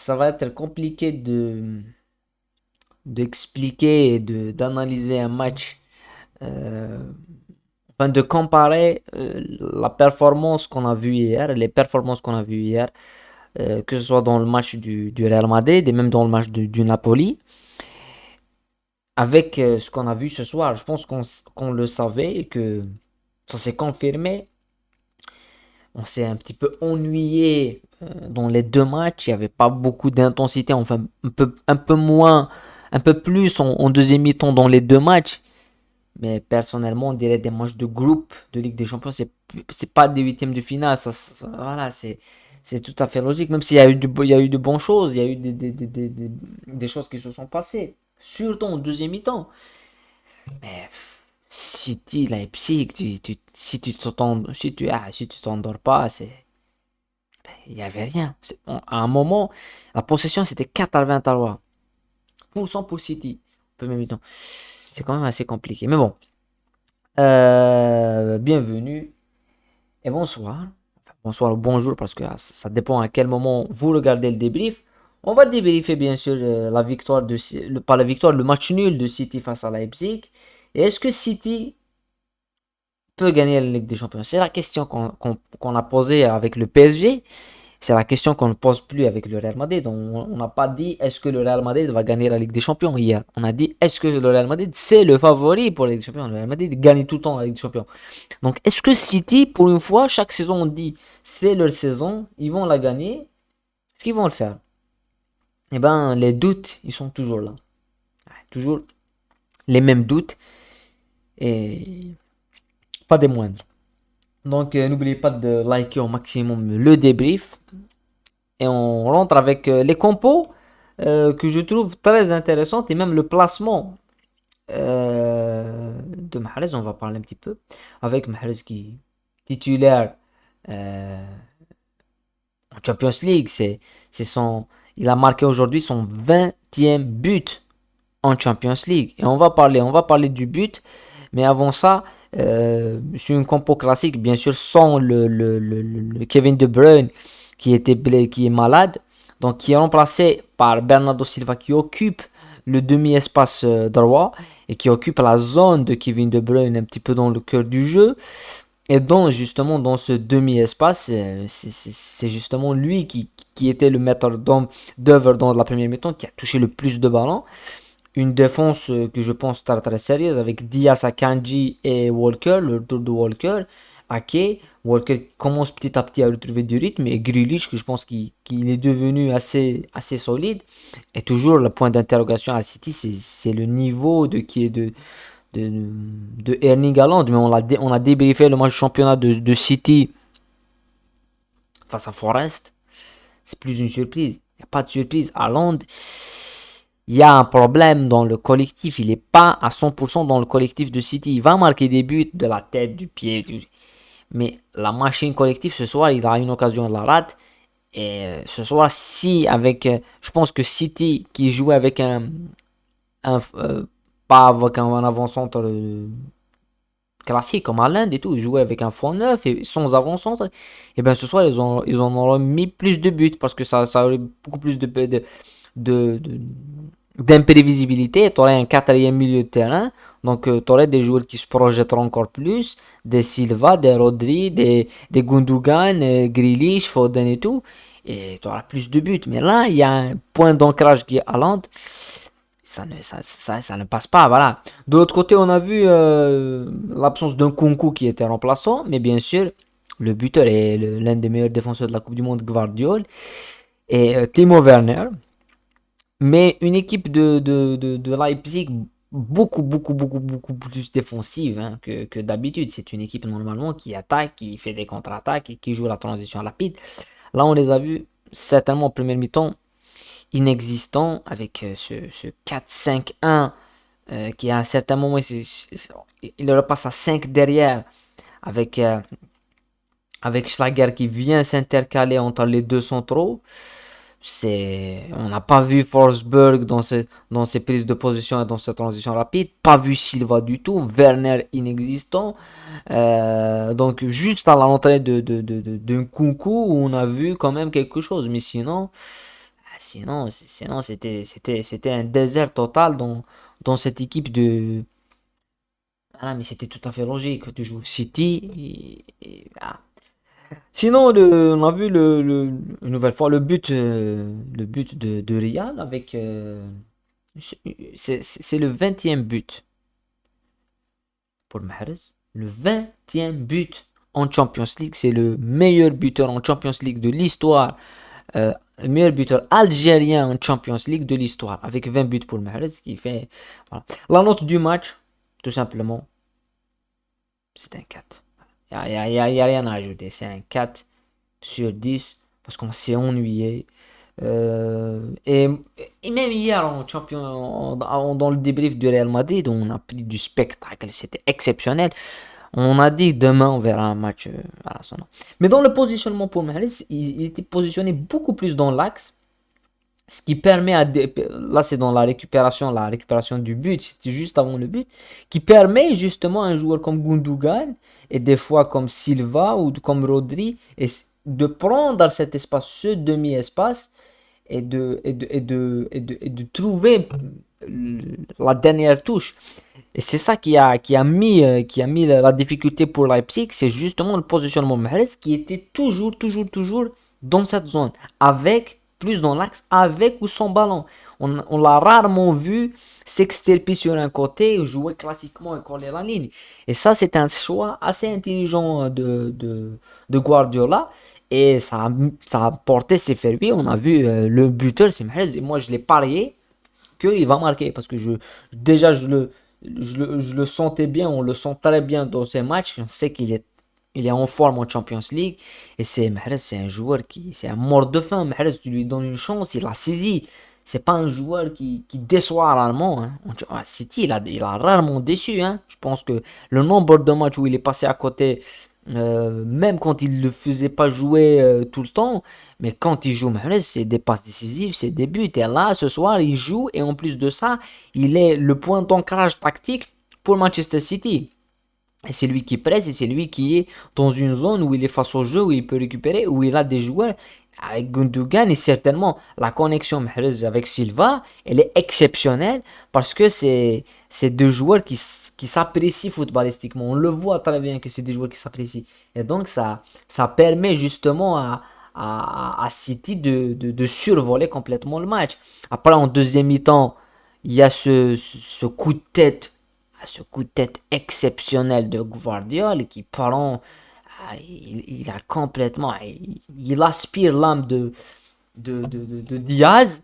ça va être compliqué d'expliquer et d'analyser un match, euh, enfin de comparer la performance qu'on a vue hier, les performances qu'on a vues hier, que ce soit dans le match du Real Madrid et même dans le match du Napoli, avec ce qu'on a vu ce soir. Je pense qu'on le savait et que ça s'est confirmé. On s'est un petit peu ennuyé dans les deux matchs. Il n'y avait pas beaucoup d'intensité, enfin un peu moins, un peu plus en deuxième mi-temps dans les deux matchs. Mais personnellement, on dirait des matchs de groupe de Ligue des Champions. C'est pas des huitièmes de finale. Voilà, c'est tout à fait logique. Même s'il y a eu il y a eu de bonnes choses, il y a eu des choses qui se sont passées. Surtout en deuxième mi-temps. Mais City, Leipzig, si tu t'endors pas, il y avait rien. À un moment, la possession c'était 80 pour City. Premier mi-temps. C'est quand même assez compliqué. Mais bon, bienvenue et bonsoir. Enfin, bonsoir ou bonjour parce que ça dépend à quel moment vous regardez le débrief. On va débriefer bien sûr la victoire pas la victoire, le match nul de City face à Leipzig. Et est-ce que City peut gagner la Ligue des Champions? C'est la question qu'on a posée avec le PSG. C'est la question qu'on ne pose plus avec le Real Madrid. On n'a pas dit est-ce que le Real Madrid va gagner la Ligue des Champions hier. On a dit est-ce que le Real Madrid c'est le favori pour la Ligue des Champions. Le Real Madrid gagne tout le temps la Ligue des Champions. Donc est-ce que City, pour une fois, chaque saison on dit c'est leur saison, ils vont la gagner. Est-ce qu'ils vont le faire? Eh ben les doutes, ils sont toujours là. Toujours les mêmes doutes et pas des moindres. Donc n'oubliez pas de liker au maximum le débrief. Et on rentre avec les compos que je trouve très intéressantes et même le placement de Mahrez. On va parler un petit peu avec Mahrez qui est titulaire euh, en Champions League. Il a marqué aujourd'hui son 20e but en Champions League. Et on va parler du but. Mais avant ça, sur une compo classique, bien sûr, sans le Kevin De Bruyne qui est malade, donc qui est remplacé par Bernardo Silva qui occupe le demi-espace droit et qui occupe la zone de Kevin De Bruyne un petit peu dans le cœur du jeu. Et donc, justement, dans ce demi-espace, c'est justement lui qui était le maître d'œuvre dans la première mi-temps, qui a touché le plus de ballons. Une défense que je pense très très sérieuse avec Diaz, Akanji et Walker, le retour de Walker. Ake, Walker commence petit à petit à retrouver du rythme et Grealish que je pense qu'il est devenu assez solide. Et toujours le point d'interrogation à City, c'est le niveau de, de Erling Haaland. Mais on a débriefé le match de championnat de City face à Forest. C'est plus une surprise. Il n'y a pas de surprise. Haaland, il y a un problème dans le collectif. Il n'est pas à 100% dans le collectif de City. Il va marquer des buts de la tête, du pied. Mais la machine collective, ce soir, il a une occasion de la rate. Et ce soir, si avec. Je pense que City, qui jouait avec pas avec un avant-centre classique comme à l'Inde et tout, ils jouaient avec un fond neuf et sans avant-centre. Et bien ce soir, ils en auraient mis plus de buts parce que ça aurait beaucoup plus de, d'imprévisibilité. Tu aurais un quatrième milieu de terrain, donc tu aurais des joueurs qui se projetteront encore plus, des Silva, des Rodri, des Gundogan, Grealish, Foden et tout, et tu auras plus de buts. Mais là, il y a un point d'ancrage qui est à Lente, ça ne passe pas, voilà. De l'autre côté, on a vu l'absence d'un Kunku qui était remplaçant, mais bien sûr, le buteur est l'un des meilleurs défenseurs de la Coupe du Monde, Guardiola, et Timo Werner, mais une équipe de Leipzig beaucoup plus défensive hein, que d'habitude. C'est une équipe normalement qui attaque, qui fait des contre-attaques et qui joue la transition rapide. Là, on les a vus certainement en première mi-temps inexistants avec ce 4-5-1 qui à un certain moment il repasse à 5 derrière avec, avec Schlager qui vient s'intercaler entre les deux centraux. On n'a pas vu Forsberg dans ses prises de position et dans cette transition rapide, pas vu Silva du tout, Werner inexistant. Donc juste à l'entrée de Nkunku, on a vu quand même quelque chose, mais sinon Sinon c'était un désert total dans cette équipe de. Ah, mais c'était tout à fait logique. Tu joues City. Sinon, on a vu une nouvelle fois le but de Real avec. C'est le 20e but pour Mahrez. Le 20e but en Champions League. C'est le meilleur buteur en Champions League de l'histoire. Le meilleur buteur algérien en Champions League de l'histoire. Avec 20 buts pour Mahrez. Qui fait. Voilà. La note du match, tout simplement, c'est un 4. Il n'y a rien à ajouter. C'est un 4 sur 10 parce qu'on s'est ennuyé. Et même hier dans le débrief du Real Madrid, on a pris du spectacle, c'était exceptionnel. On a dit demain on verra un match à la son nom. Mais dans le positionnement pour Mahrez, il était positionné beaucoup plus dans l'axe, ce qui permet là c'est dans la récupération du but, c'était juste avant le but, qui permet justement à un joueur comme Gundogan et des fois comme Silva ou comme Rodri de prendre cet espace, ce demi-espace et de trouver la dernière touche. Et c'est ça qui a mis la difficulté pour Leipzig, c'est justement le positionnement Mahrez qui était toujours dans cette zone, avec plus dans l'axe, avec ou sans ballon. On l'a rarement vu s'extirper sur un côté, jouer classiquement et coller la ligne. Et ça, c'est un choix assez intelligent de Guardiola. Et ça a porté ses fruits. On a vu le buteur, c'est Mahrez. Et moi, je l'ai parié qu'il va marquer. Parce que déjà, je le sentais bien. On le sent très bien dans ces matchs. On sait qu'il est en forme en Champions League. Et Mahrez, c'est un joueur c'est un mort de faim. Mahrez, tu lui donnes une chance, il a saisi. C'est pas un joueur qui déçoit rarement. Hein. City, il a rarement déçu. Hein. Je pense que le nombre de matchs où il est passé à côté, même quand il ne le faisait pas jouer tout le temps, mais quand il joue Mahrez, c'est des passes décisives, c'est des buts. Et là, ce soir, il joue et en plus de ça, il est le point d'ancrage tactique pour Manchester City. Et c'est lui qui presse et c'est lui qui est dans une zone où il est face au jeu, où il peut récupérer, où il a des joueurs avec Gundogan. Et certainement, la connexion Mahrez avec Silva, elle est exceptionnelle parce que c'est deux joueurs qui s'apprécient footballistiquement. On le voit très bien que c'est des joueurs qui s'apprécient. Et donc, ça permet justement à City de survoler complètement le match. Après, en deuxième mi-temps, il y a ce coup de tête exceptionnel de Guardiola qui prend, il a complètement, il aspire l'âme de Diaz.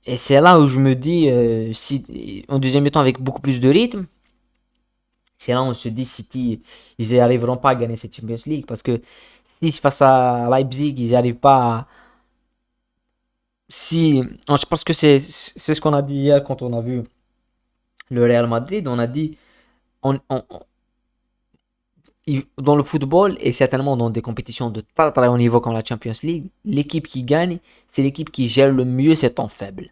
Et c'est là où je me dis, si, en deuxième temps avec beaucoup plus de rythme, c'est là où on se dit City, ils n'y arriveront pas à gagner cette Champions League. Parce que si face à Leipzig, ils n'y arrivent pas si, je pense que c'est ce qu'on a dit hier quand on a vu le Real Madrid. On a dit, on, dans le football et certainement dans des compétitions de très très haut niveau comme la Champions League, l'équipe qui gagne, c'est l'équipe qui gère le mieux ses temps faibles.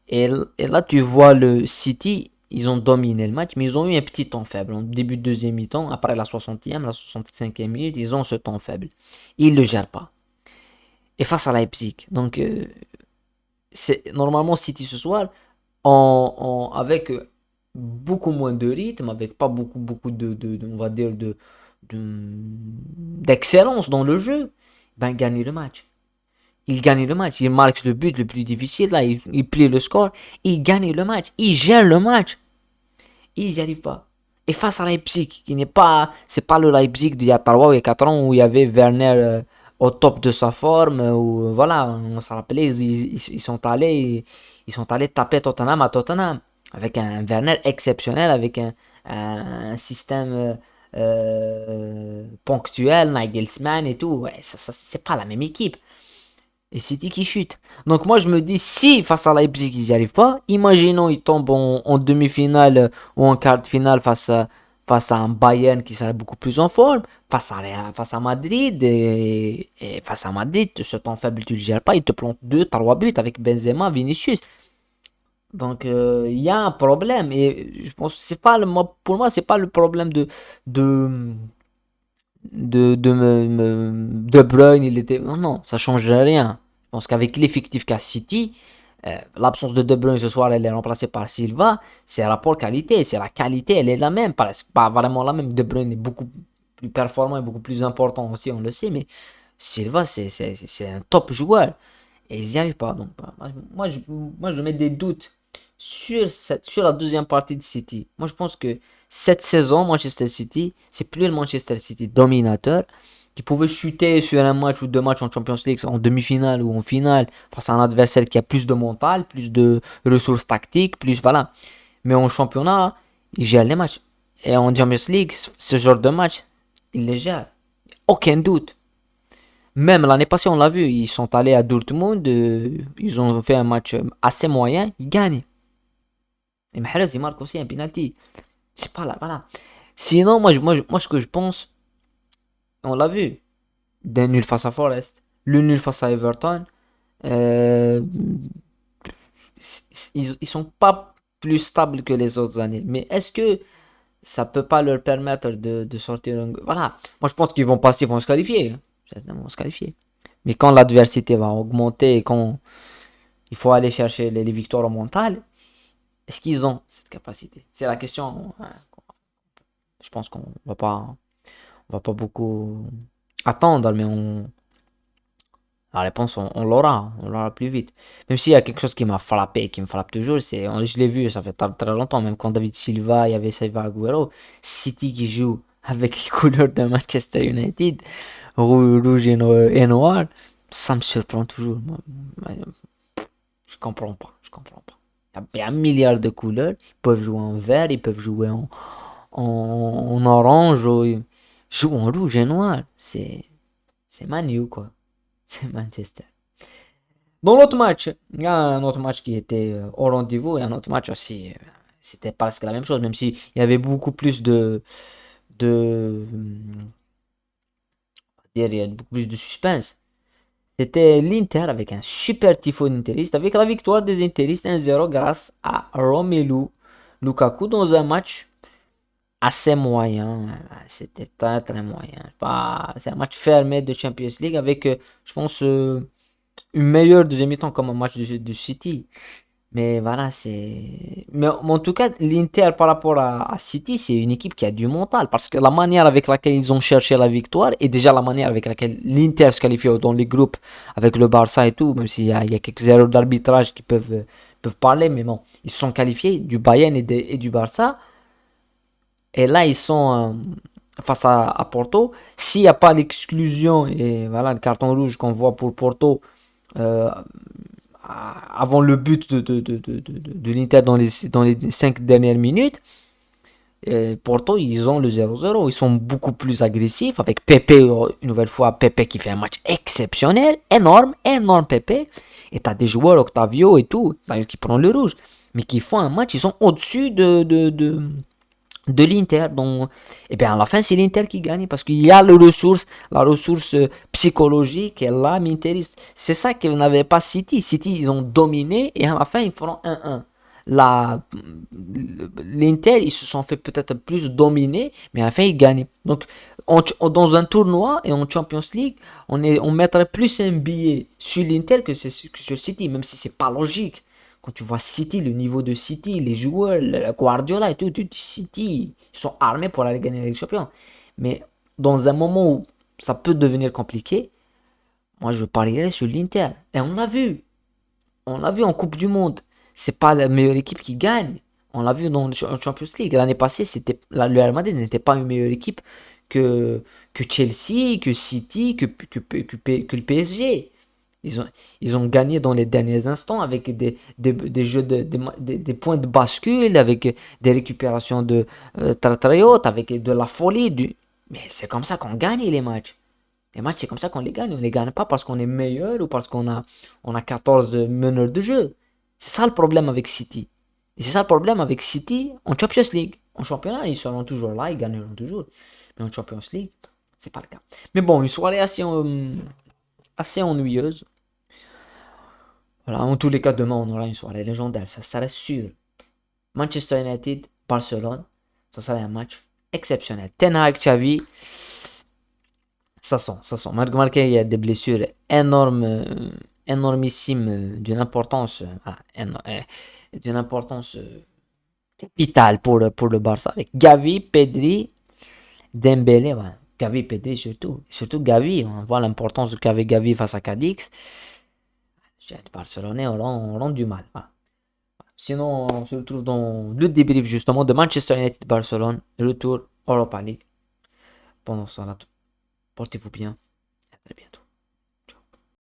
Et là, tu vois le City, ils ont dominé le match, mais ils ont eu un petit temps faible. En début de deuxième mi-temps, après la 60e, la 65e minute, ils ont ce temps faible. Ils ne le gèrent pas. Et face à Leipzig. Donc, c'est normalement City ce soir, avec beaucoup moins de rythme, avec pas beaucoup on va dire, d'excellence dans le jeu, ben gagne le match. Il gagne le match, il marque le but le plus difficile, là, il plie le score, il gagne le match, il gère le match. Ils n'y arrivent pas. Et face à Leipzig, qui n'est pas, c'est pas le Leipzig d'il y a 3 ou 4 ans où il y avait Werner au top de sa forme, où voilà, on s'en rappelait, ils sont allés taper Tottenham à Tottenham, avec un Werner exceptionnel, avec un système ponctuel, Nagelsmann et tout. Ouais, ça, c'est pas la même équipe. Et City qui chute. Donc moi je me dis, si face à Leipzig ils n'y arrivent pas, imaginons ils tombent en demi-finale ou en quart de finale face à un Bayern qui serait beaucoup plus en forme, face à Madrid, et face à Madrid, ce temps faible tu ne le gères pas, ils te plantent 2, 3 buts avec Benzema, Vinicius. Donc il y a un problème et je pense que c'est pas pour moi c'est pas le problème de de Bruyne, il était non, non, ça changerait rien. Je pense qu'avec l'effectif qu'a City, l'absence de De Bruyne ce soir, elle est remplacée par Silva. C'est rapport qualité. C'est la qualité, elle est la même. Pas vraiment la même. De Bruyne est beaucoup plus performant et beaucoup plus important aussi, on le sait. Mais Silva, c'est un top joueur. Et ils n'y arrivent pas. Donc, moi, je mets des doutes sur la deuxième partie de City. Moi, je pense que cette saison, Manchester City, c'est plus le Manchester City dominateur qui pouvait chuter sur un match ou deux matchs en Champions League, en demi-finale ou en finale, face à un adversaire qui a plus de mental, plus de ressources tactiques, plus voilà. Mais en championnat, il gère les matchs. Et en Champions League, ce genre de match, il les gère. Aucun doute. Même l'année passée, on l'a vu, ils sont allés à Dortmund, ils ont fait un match assez moyen, ils gagnent. Et Mahrez, il marque aussi un penalty. C'est pas là, voilà. Sinon, moi, ce que je pense, on l'a vu, d'un nul face à Forest, le nul face à Everton, euh, ils sont pas plus stables que les autres années. Mais est-ce que ça peut pas leur permettre de sortir un... Voilà, moi je pense qu'ils vont passer, ils vont se qualifier, hein. Certainement, ils vont se qualifier. Mais quand l'adversité va augmenter et quand il faut aller chercher les victoires au mental, est-ce qu'ils ont cette capacité? C'est la question, hein. Je pense qu'on va pas beaucoup attendre, mais la réponse, on l'aura plus vite. Même s'il y a quelque chose qui m'a frappé, qui me frappe toujours, je l'ai vu, ça fait très, très longtemps, même quand David Silva, il y avait Silva Agüero, City qui joue avec les couleurs de Manchester United, rouge et noir, ça me surprend toujours. Je comprends pas, je comprends pas. Il y a un milliard de couleurs, ils peuvent jouer en vert, ils peuvent jouer en orange, ou ils jouent en rouge et noir. C'est Manu, quoi. C'est Manchester. Dans l'autre match, il y a un autre match qui était au rendez-vous et un autre match aussi. C'était presque la même chose, même s'il y avait beaucoup plus il y a beaucoup plus de suspense. C'était l'Inter avec un super tifo interiste, avec la victoire des interistes 1-0 grâce à Romelu Lukaku dans un match assez moyen. C'était très très moyen. C'est un match fermé de Champions League avec, je pense, une meilleure deuxième mi-temps comme un match de City. Mais voilà, mais en tout cas, l'Inter par rapport à City, c'est une équipe qui a du mental. Parce que la manière avec laquelle ils ont cherché la victoire, et déjà la manière avec laquelle l'Inter se qualifie dans les groupes avec le Barça et tout, même il y a quelques erreurs d'arbitrage qui peuvent parler, mais bon, ils se sont qualifiés du Bayern et du Barça. Et là, ils sont face à Porto. S'il n'y a pas l'exclusion et voilà le carton rouge qu'on voit pour Porto, euh, avant le but de l'Inter dans les 5 dernières minutes, Porto, ils ont le 0-0. Ils sont beaucoup plus agressifs avec Pepe, une nouvelle fois, Pepe qui fait un match exceptionnel, énorme, énorme Pepe. Et tu as des joueurs, Octavio et tout, qui prennent le rouge, mais qui font un match, ils sont au-dessus de l'Inter. Donc, et bien à la fin, c'est l'Inter qui gagne parce qu'il y a la ressource psychologique et l'âme interiste. C'est ça que n'avait pas City. City, ils ont dominé et à la fin, ils feront 1-1. La, L'Inter, ils se sont fait peut-être plus dominer, mais à la fin, ils gagnent. Donc, dans un tournoi et en Champions League, on mettrait plus un billet sur l'Inter que sur City, même si c'est pas logique. Quand tu vois City, le niveau de City, les joueurs, le Guardiola et tout, City, ils sont armés pour aller gagner la Ligue des Champions. Mais dans un moment où ça peut devenir compliqué, moi je parierais sur l'Inter. Et on l'a vu en Coupe du Monde. C'est pas la meilleure équipe qui gagne. On l'a vu dans le Champions League. L'année passée, le Real Madrid n'était pas une meilleure équipe que Chelsea, que City, que le PSG. Ils ont, ils ont gagné dans les derniers instants avec des jeux des points de bascule, avec des récupérations de très très hautes, avec de la folie. Mais c'est comme ça qu'on gagne les matchs. Les matchs, c'est comme ça qu'on les gagne. On les gagne pas parce qu'on est meilleur ou parce on a 14 meneurs de jeu. C'est ça le problème avec City. Et c'est ça le problème avec City en Champions League. En championnat, ils seront toujours là, ils gagneront toujours. Mais en Champions League, c'est pas le cas. Mais bon, une soirée assez ennuyeuse. Voilà, en tous les cas, demain, on aura une soirée légendaire, ça reste sûr. Manchester United, Barcelone, ça sera un match exceptionnel. Ten Hag, Xavi, ça sent. Malgré qu'il y a des blessures énormes énormissime, d'une importance, voilà, d'une importance capitale pour le Barça, avec Gavi, Pedri, Dembélé, ouais. Gavi, Pedri surtout. Surtout Gavi, on voit l'importance qu'avait Gavi face à Cadix. Les Barcelonais auront du mal. Voilà. Sinon, on se retrouve dans le débrief justement de Manchester United-Barcelone, retour Europa League. Pendant ce temps-là, portez-vous bien. À très bientôt.